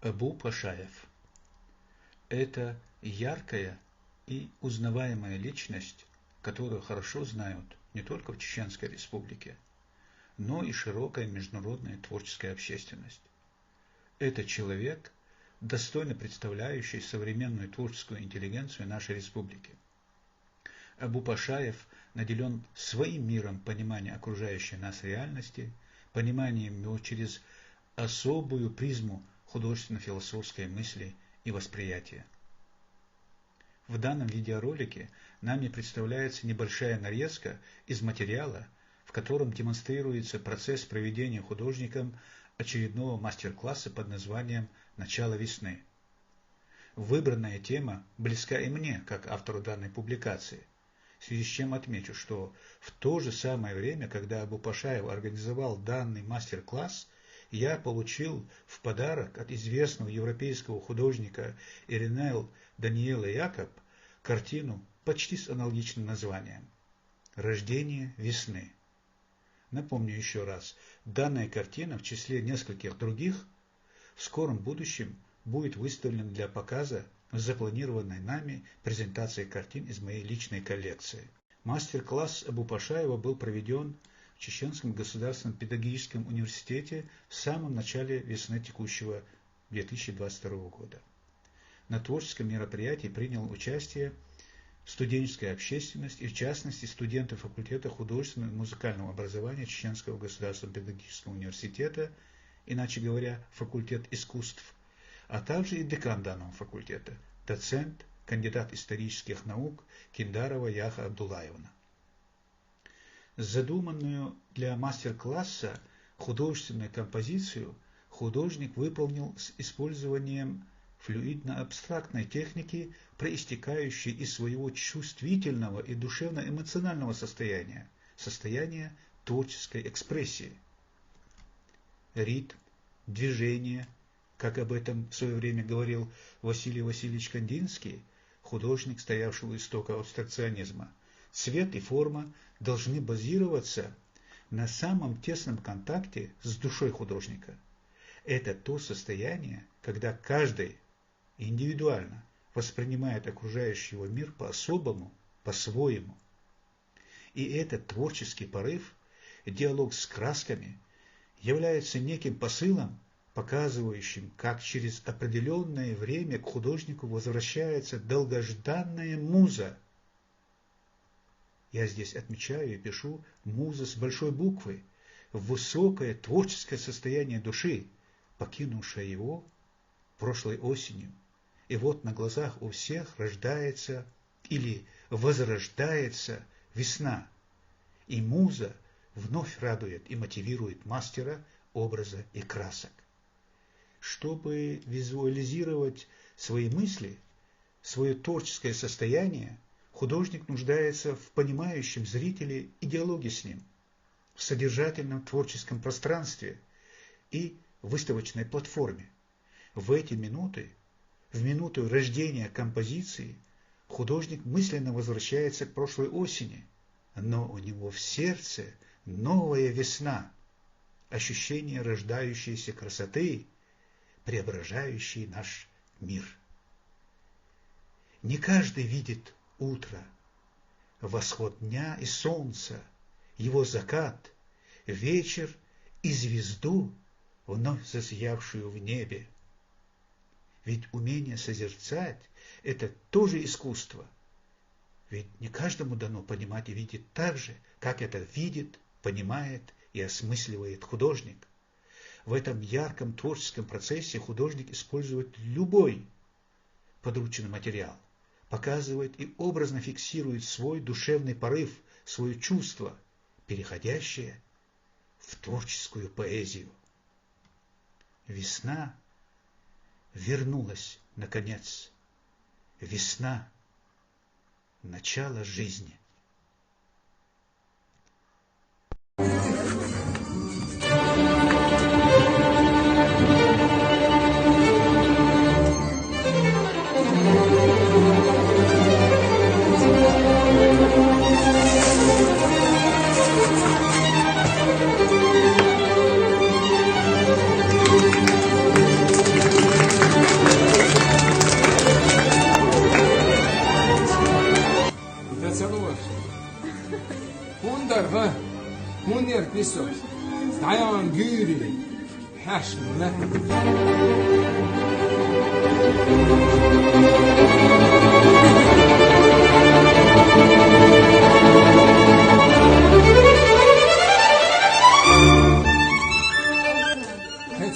Абу Пашаев. Это яркая и узнаваемая личность, которую хорошо знают не только в Чеченской Республике, но и широкая международная творческая общественность. Это человек, достойно представляющий современную творческую интеллигенцию нашей республики. Абу Пашаев наделен своим миром понимания окружающей нас реальности, пониманием его через особую призму художественно-философской мысли и восприятия. В данном видеоролике нами представляется небольшая нарезка из материала, в котором демонстрируется процесс проведения художником очередного мастер-класса под названием «Начало весны». Выбранная тема близка и мне, как автору данной публикации, в связи с чем отмечу, что в то же самое время, когда Абу Пашаев организовал данный мастер-класс, я получил в подарок от известного европейского художника Иринел Даниэла Якоб картину почти с аналогичным названием «Рождение весны». Напомню еще раз, данная картина в числе нескольких других в скором будущем будет выставлена для показа в запланированной нами презентации картин из моей личной коллекции. Мастер-класс Абу Пашаева был проведен в Чеченском государственном педагогическом университете в самом начале весны текущего 2022 года. На творческом мероприятии принял участие студенческая общественность и, в частности, студенты факультета художественного и музыкального образования Чеченского государственного педагогического университета, иначе говоря, факультет искусств, а также и декан данного факультета, доцент, кандидат исторических наук Киндарова Яха Абдулаевна. Задуманную для мастер-класса художественную композицию художник выполнил с использованием флюидно-абстрактной техники, проистекающей из своего чувствительного и душевно-эмоционального состояния творческой экспрессии. Ритм, движение, как об этом в свое время говорил Василий Васильевич Кандинский, художник, стоявший у истока абстракционизма, цвет и форма должны базироваться на самом тесном контакте с душой художника. Это то состояние, когда каждый индивидуально воспринимает окружающий его мир по-особому, по-своему. И этот творческий порыв, диалог с красками, является неким посылом, показывающим, как через определенное время к художнику возвращается долгожданная муза. Я здесь отмечаю и пишу «муза» с большой буквы, высокое творческое состояние души, покинувшее его прошлой осенью. И вот на глазах у всех рождается или возрождается весна, и муза вновь радует и мотивирует мастера образа и красок. Чтобы визуализировать свои мысли, свое творческое состояние, художник нуждается в понимающем зрителе и диалоге с ним, в содержательном творческом пространстве и выставочной платформе. В эти минуты, в минуту рождения композиции, художник мысленно возвращается к прошлой осени, но у него в сердце новая весна, ощущение рождающейся красоты, преображающей наш мир. Не каждый видит утро, восход дня и солнца, его закат, вечер и звезду, вновь засиявшую в небе. Ведь умение созерцать – это тоже искусство. Ведь не каждому дано понимать и видеть так же, как это видит, понимает и осмысливает художник. В этом ярком творческом процессе художник использует любой подручный материал, показывает и образно фиксирует свой душевный порыв, свое чувство, переходящее в творческую поэзию. Весна вернулась, наконец. Весна – начало жизни. بسو دایان گیری حشم نه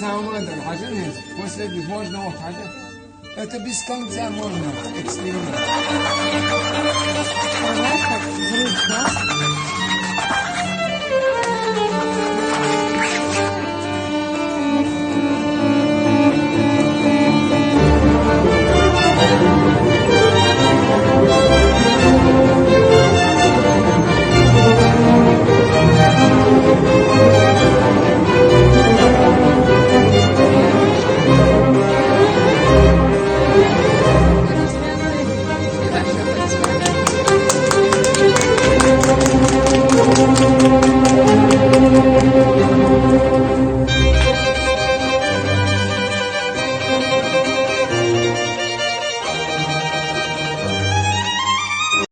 تمام در حاجه نیست واسه بیمار نه حاجه это без конца можно эксперимент Знаешь, как взрыв, да?